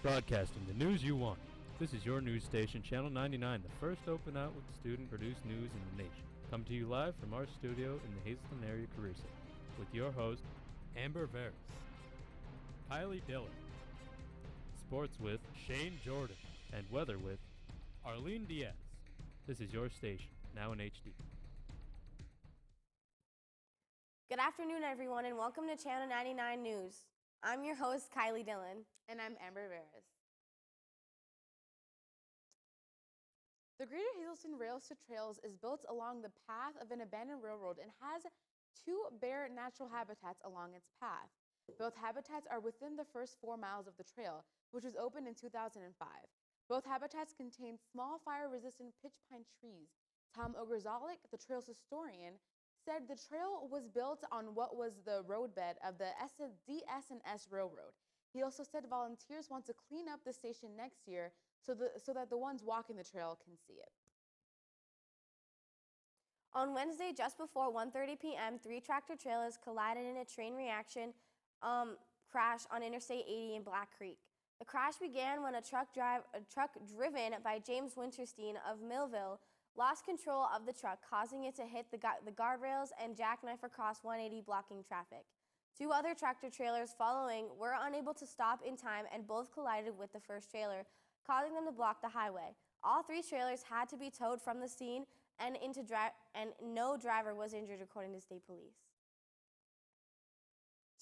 Broadcasting the news you want. This is your news station, Channel 99, the first open outlet student-produced news in the nation. Come to you live from our studio in the Hazleton area, Carissa, with your host, Amber Veris, Kylie Dillon, sports with Shane Jordan, and weather with Arlene Diaz. This is your station, now in HD. Good afternoon, everyone, and welcome to Channel 99 News. I'm your host, Kylie Dillon. And I'm Amber Veris. The Greater Hazleton Rails to Trails is built along the path of an abandoned railroad and has 2 bare natural habitats along its path. Both habitats are within the first 4 miles of the trail, which was opened in 2005. Both habitats contain small fire-resistant pitch pine trees. Tom Ogrzalik, the trail's historian, said the trail was built on what was the roadbed of the DS&S Railroad. He also said volunteers want to clean up the station next year so that the ones walking the trail can see it. On Wednesday, just before 1:30 p.m., 3 tractor-trailers collided in a train reaction crash on Interstate 80 in Black Creek. The crash began when a truck driven by James Winterstein of Millville lost control of the truck, causing it to hit the guardrails and jackknife across 180, blocking traffic. 2 other tractor-trailers following were unable to stop in time and both collided with the first trailer, causing them to block the highway. All 3 trailers had to be towed from the scene, and no driver was injured, according to state police.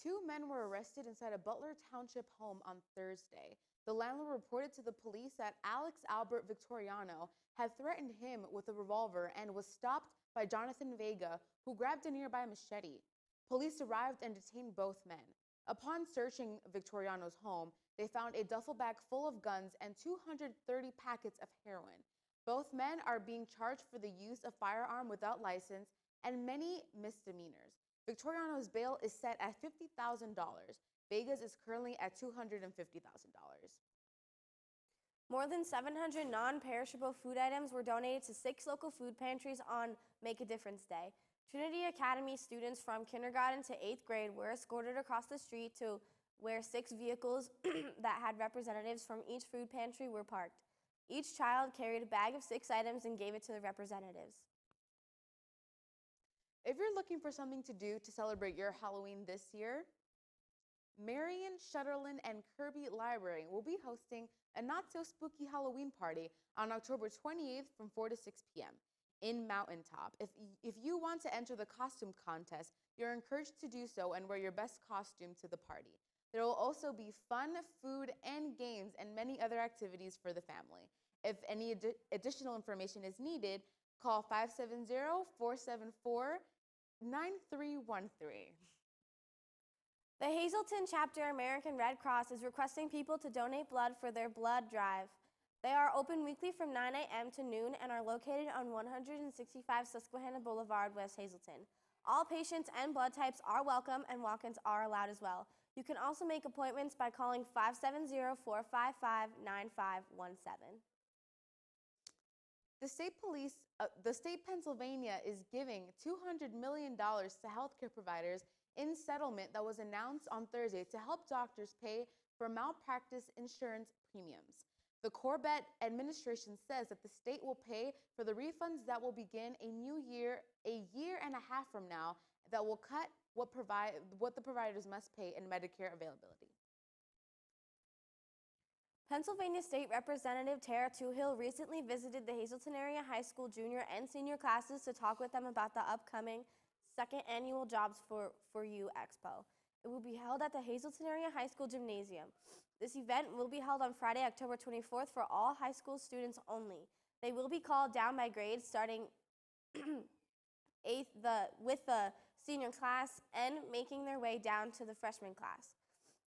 2 men were arrested inside a Butler Township home on Thursday. The landlord reported to the police that Alex Albert Victoriano had threatened him with a revolver and was stopped by Jonathan Vega, who grabbed a nearby machete. Police arrived and detained both men. Upon searching Victoriano's home, they found a duffel bag full of guns and 230 packets of heroin. Both men are being charged for the use of firearm without license and many misdemeanors. Victoriano's bail is set at $50,000. Vega's is currently at $250,000. More than 700 non-perishable food items were donated to 6 local food pantries on Make a Difference Day. Trinity Academy students from kindergarten to 8th grade were escorted across the street to where 6 vehicles that had representatives from each food pantry were parked. Each child carried a bag of 6 items and gave it to the representatives. If you're looking for something to do to celebrate your Halloween this year, Marion, Shutterland, and Kirby Library will be hosting a not-so-spooky Halloween party on October 28th from 4 to 6 p.m. in Mountaintop. If you want to enter the costume contest, you're encouraged to do so and wear your best costume to the party. There will also be fun, food, and games, and many other activities for the family. If any additional information is needed, call 570-474-9313. The Hazleton Chapter American Red Cross is requesting people to donate blood for their blood drive. They are open weekly from 9 a.m. to noon and are located on 165 Susquehanna Boulevard, West Hazleton. All patients and blood types are welcome, and walk-ins are allowed as well. You can also make appointments by calling 570-455-9517. The state Pennsylvania is giving $200 million to healthcare providers in settlement that was announced on Thursday to help doctors pay for malpractice insurance premiums. The Corbett administration says that the state will pay for the refunds that will begin a year and a half from now, that will cut what the providers must pay in Medicare availability. Pennsylvania State Representative Tara Toohill recently visited the Hazleton Area High School junior and senior classes to talk with them about the upcoming 2nd annual Jobs for You Expo. It will be held at the Hazleton Area High School Gymnasium. This event will be held on Friday, October 24th for all high school students only. They will be called down by grades starting with the senior class and making their way down to the freshman class.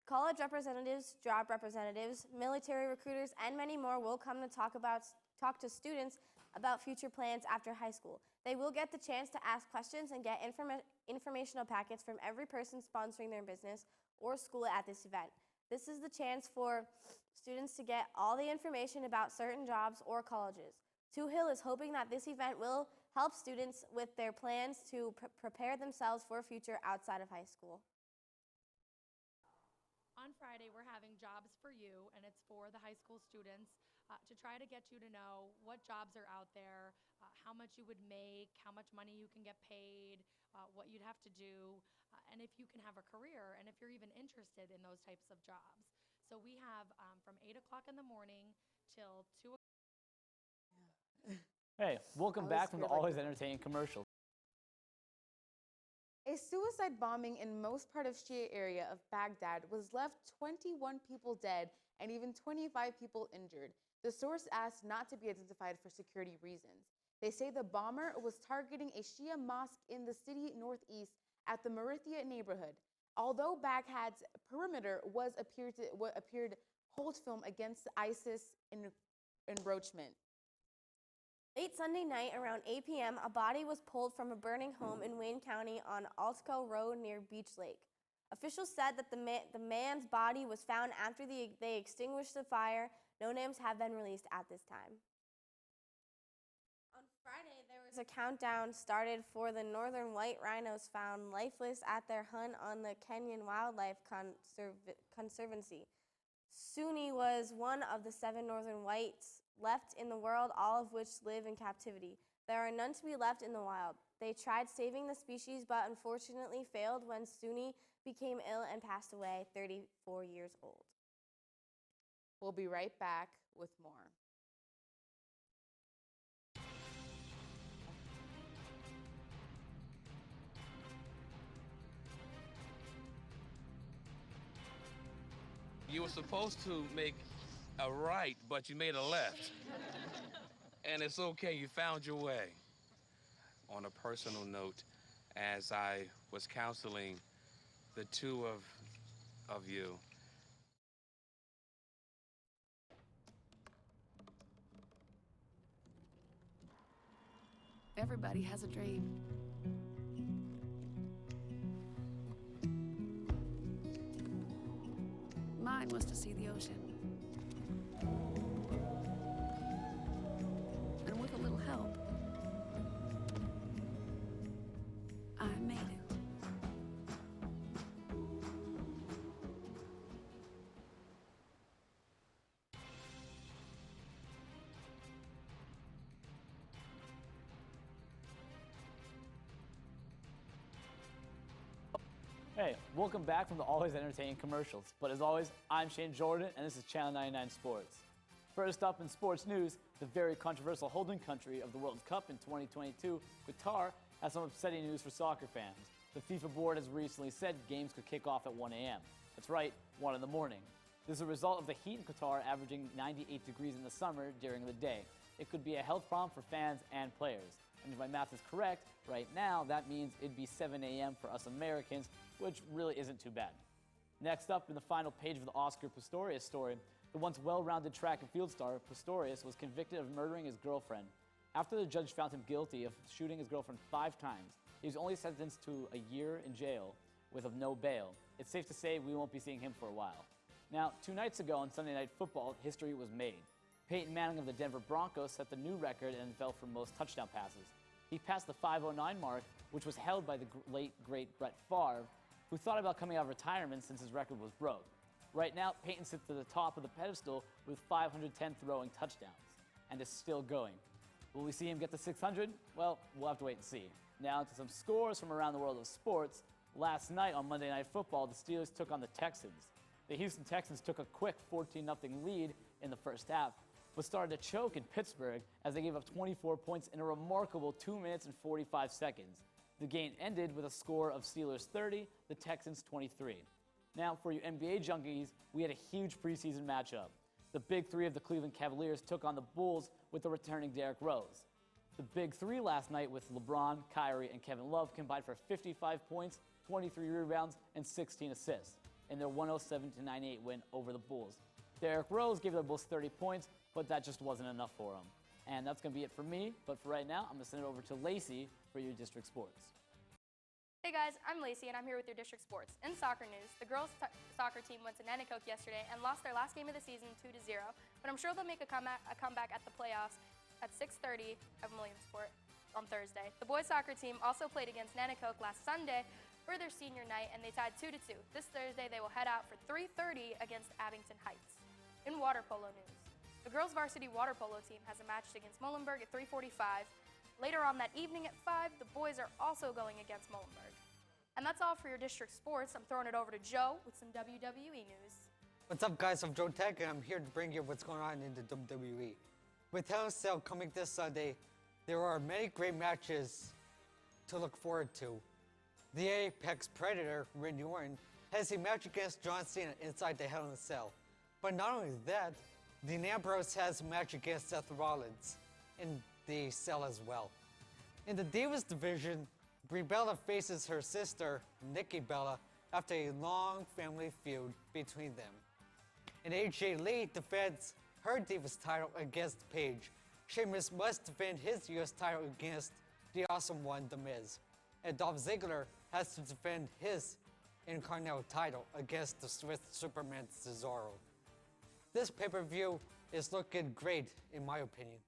College representatives, job representatives, military recruiters, and many more will come to talk to students about future plans after high school. They will get the chance to ask questions and get informational packets from every person sponsoring their business or school at this event. This is the chance for students to get all the information about certain jobs or colleges. Toohill is hoping that this event will help students with their plans to prepare themselves for a future outside of high school. On Friday, we're having Jobs for You, and it's for the high school students to try to get you to know what jobs are out there, how much you would make, how much money you can get paid, what you'd have to do, and if you can have a career, and if you're even interested in those types of jobs. So we have from 8 o'clock in the morning till 2 o'clock. Hey, welcome back from the always entertaining commercial. A suicide bombing in most part of Shia area of Baghdad was left 21 people dead and even 25 people injured. The source asked not to be identified for security reasons. They say the bomber was targeting a Shia mosque in the city northeast at the Marithia neighborhood. Although Baghdad's perimeter appeared hold firm against ISIS encroachment. Late Sunday night around 8 p.m., a body was pulled from a burning home in Wayne County on Altco Road near Beach Lake. Officials said that the man's body was found after they extinguished the fire. No names have been released at this time. On Friday, there was a countdown started for the northern white rhinos found lifeless at their hunt on the Kenyan Wildlife Conservancy. Suni was one of the 7 northern whites left in the world, all of which live in captivity. There are none to be left in the wild. They tried saving the species, but unfortunately failed when Suni became ill and passed away, 34 years old. We'll be right back with more. You were supposed to make a right, but you made a left. And it's okay, you found your way. On a personal note, as I was counseling the two of you, Everybody has a dream. Mine was to see the ocean. And with a little help, I made it. Hey, welcome back from the always entertaining commercials. But as always, I'm Shane Jordan, and this is Channel 99 Sports. First up in sports news, the very controversial holding country of the World Cup in 2022, Qatar, has some upsetting news for soccer fans. The FIFA board has recently said games could kick off at 1 a.m. That's right, 1 in the morning. This is a result of the heat in Qatar averaging 98 degrees in the summer during the day. It could be a health problem for fans and players. And if my math is correct, right now that means it'd be 7 a.m. for us Americans, which really isn't too bad. Next up, in the final page of the Oscar Pistorius story, the once well-rounded track and field star Pistorius was convicted of murdering his girlfriend. After the judge found him guilty of shooting his girlfriend 5 times, he was only sentenced to a year in jail with no bail. It's safe to say we won't be seeing him for a while. Now, 2 nights ago on Sunday Night Football, history was made. Peyton Manning of the Denver Broncos set the new record in NFL for most touchdown passes. He passed the 509 mark, which was held by the late, great Brett Favre, who thought about coming out of retirement since his record was broke. Right now, Peyton sits at the top of the pedestal with 510 throwing touchdowns, and is still going. Will we see him get to 600? Well, we'll have to wait and see. Now to some scores from around the world of sports. Last night on Monday Night Football, the Steelers took on the Texans. The Houston Texans took a quick 14-0 lead in the first half, but started to choke in Pittsburgh as they gave up 24 points in a remarkable 2 minutes and 45 seconds. The game ended with a score of Steelers 30, the Texans 23. Now, for you NBA junkies, we had a huge preseason matchup. The Big Three of the Cleveland Cavaliers took on the Bulls with the returning Derrick Rose. The Big Three last night with LeBron, Kyrie, and Kevin Love combined for 55 points, 23 rebounds, and 16 assists in their 107-98 win over the Bulls. Derrick Rose gave the Bulls 30 points, but that just wasn't enough for him. And that's going to be it for me, but for right now, I'm going to send it over to Lacey for your district sports. Hey guys, I'm Lacey and I'm here with your district sports. In soccer news, the girls' soccer team went to Nanticoke yesterday and lost their last game of the season 2-0, but I'm sure they'll make a comeback at the playoffs at 6:30 at Williamsport. on Thursday. The boys soccer team also played against Nanticoke last Sunday for their senior night, and they tied 2-2. This Thursday, they will head out for 3:30 against Abington Heights. In water polo news, the girls' varsity water polo team has a match against Muhlenberg at 3:45. Later on that evening at 5, the boys are also going against Muhlenberg. And that's all for your district sports. I'm throwing it over to Joe with some WWE news. What's up, guys? I'm Joe Tech, and I'm here to bring you what's going on in the WWE. With Hell in a Cell coming this Sunday, there are many great matches to look forward to. The Apex Predator, Randy Orton, has a match against John Cena inside the Hell in a Cell. But not only that, Dean Ambrose has a match against Seth Rollins in the cell as well. In the Divas division, Brie Bella faces her sister, Nikki Bella, after a long family feud between them. And AJ Lee defends her Divas title against Paige. Sheamus must defend his US title against the Awesome One, The Miz. And Dolph Ziggler has to defend his Intercontinental title against the Swiss Superman Cesaro. This pay-per-view is looking great in my opinion.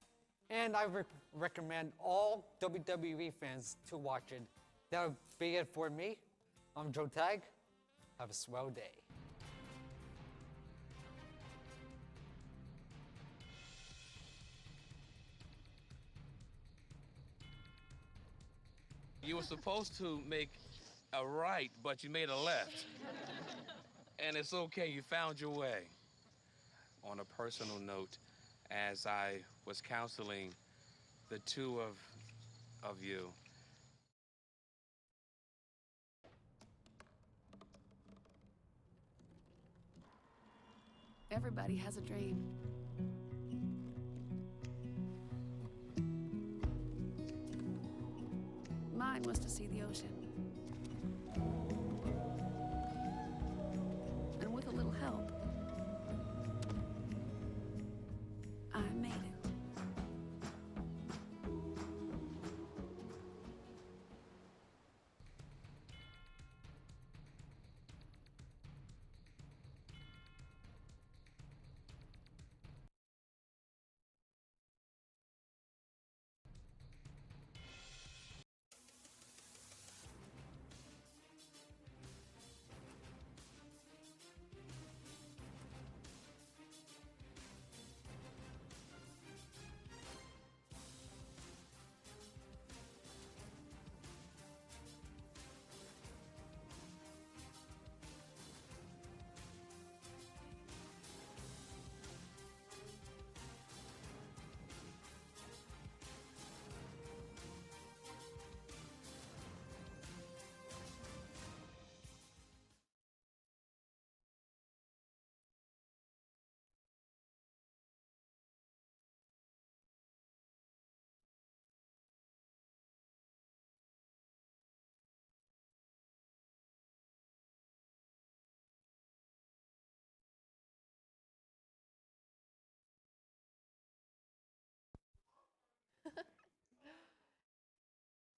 And I recommend all WWE fans to watch it. That'll be it for me. I'm Joe Tag. Have a swell day. You were supposed to make a right, but you made a left. And it's okay, you found your way. On a personal note, as I was counseling the two of you, Everybody has a dream. Mine was to see the ocean. And with a little help, I made it.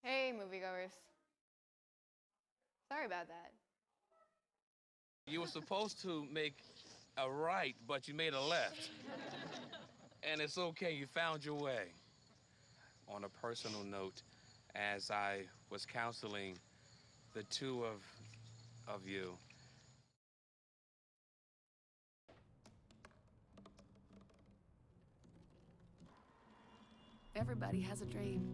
Hey, moviegoers. Sorry about that. you were supposed to make a right, but you made a left. And it's okay, you found your way. On a personal note, as I was counseling the two of you, Everybody has a dream.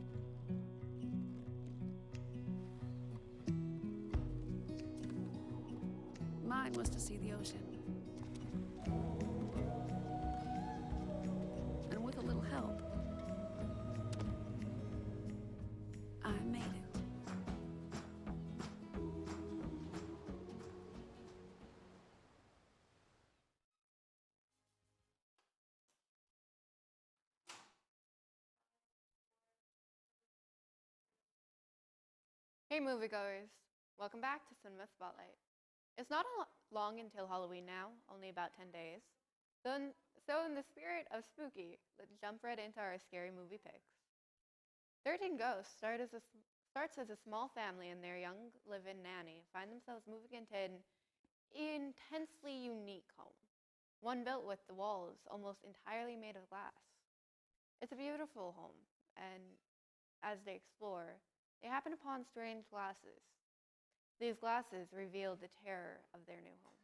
Mine was to see the ocean. And with a little help, I made it. Hey, moviegoers. Welcome back to Cinema Spotlight. It's not long until Halloween now, only about 10 days. So in the spirit of spooky, let's jump right into our scary movie picks. 13 Ghosts starts as a small family and their young live-in nanny find themselves moving into an intensely unique home, one built with the walls almost entirely made of glass. It's a beautiful home, and As they explore, they happen upon strange glasses. These glasses reveal the terror of their new home.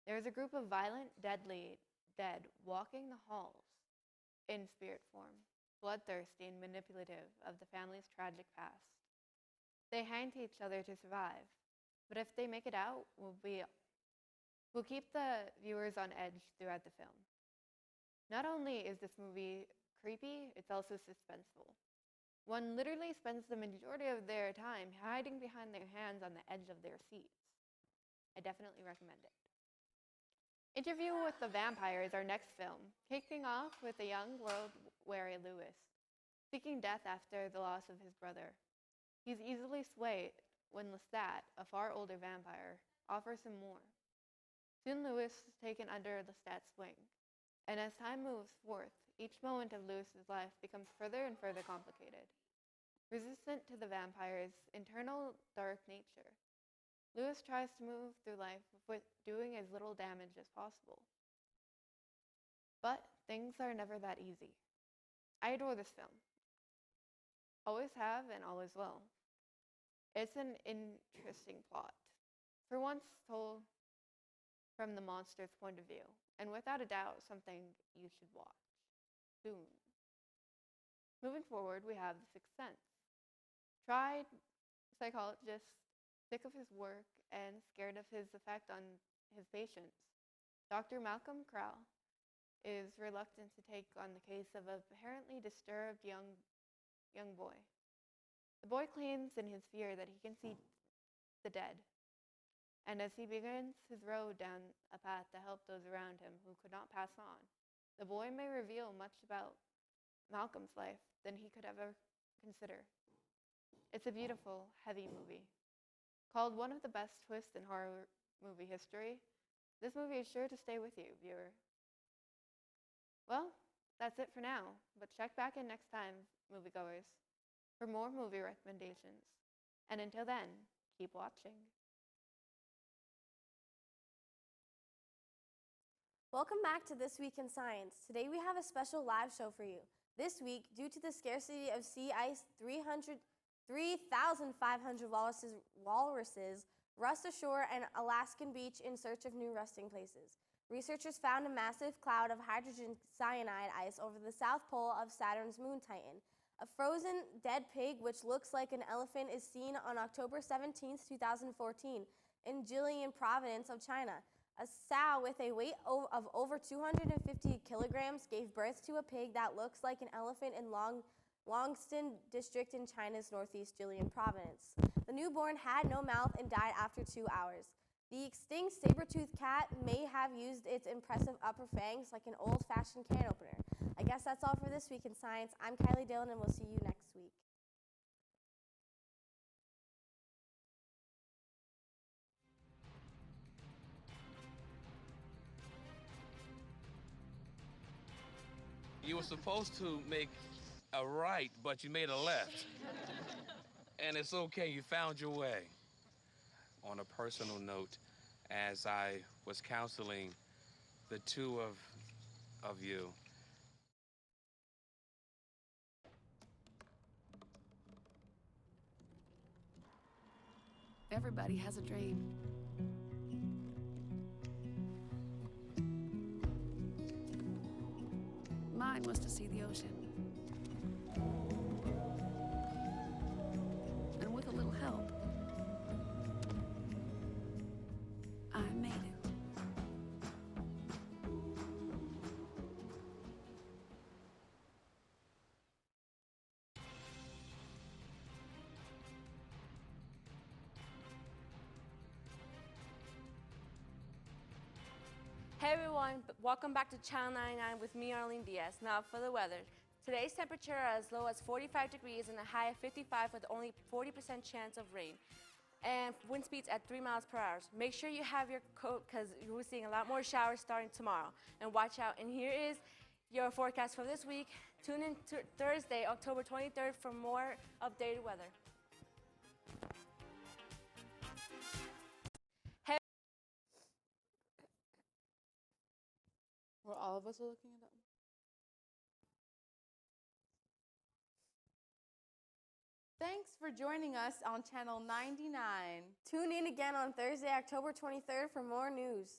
There is a group of violent, deadly dead walking the halls in spirit form, bloodthirsty and manipulative of the family's tragic past. They hang to each other to survive, but if they make it out, will keep the viewers on edge throughout the film. Not only is this movie creepy, it's also suspenseful. One literally spends the majority of their time hiding behind their hands on the edge of their seats. I definitely recommend it. Interview with the Vampire is our next film, kicking off with a young, world-weary Lewis, seeking death after the loss of his brother. He's easily swayed when Lestat, a far older vampire, offers him more. Soon Lewis is taken under Lestat's wing, and as time moves forth, each moment of Lewis's life becomes further and further complicated. Resistant to the vampire's internal dark nature, Lewis tries to move through life with doing as little damage as possible. But things are never that easy. I adore this film. Always have and always will. It's an interesting plot, for once told from the monster's point of view, and without a doubt, something you should watch soon. Moving forward, we have The Sixth Sense. Tried psychologist, sick of his work and scared of his effect on his patients, Dr. Malcolm Crowe is reluctant to take on the case of an apparently disturbed young boy. The boy claims in his fear that he can see the dead, and as he begins his road down a path to help those around him who could not pass on, the boy may reveal much about Malcolm's life than he could ever consider. It's a beautiful, heavy movie. Called one of the best twists in horror movie history, this movie is sure to stay with you, viewer. Well, that's it for now, but check back in next time, moviegoers, for more movie recommendations. And until then, keep watching. Welcome back to This Week in Science. Today we have a special live show for you. This week, due to the scarcity of sea ice, 3,500 walruses rust ashore an Alaskan beach in search of new resting places. Researchers found a massive cloud of hydrogen cyanide ice over the south pole of Saturn's moon Titan. A frozen dead pig, which looks like an elephant, is seen on October 17, 2014, in Jilin Province of China. A sow with a weight of over 250 kilograms gave birth to a pig that looks like an elephant in Longston District in China's northeast Jilin Province. The newborn had no mouth and died after 2 hours. The extinct saber-toothed cat may have used its impressive upper fangs like an old-fashioned can opener. I guess that's all for This Week in Science. I'm Kylie Dillon, and we'll see you next week. You were supposed to make a right, but you made a left. And it's okay, you found your way. On a personal note, as I was counseling the two of you, Everybody has a dream. Mine was to see the ocean. And with a little help, I made it. Hey everyone, welcome back to Channel 99 with me, Arlene Diaz. Now for the weather. Today's temperature as low as 45 degrees and a high of 55 with only 40% chance of rain. And wind speeds at 3 miles per hour. Make sure you have your coat because we're seeing a lot more showers starting tomorrow. And watch out. And here is your forecast for this week. Tune in to Thursday, October 23rd for more updated weather. Well, all of us are looking it up. Thanks for joining us on Channel 99. Tune in again on Thursday, October 23rd for more news.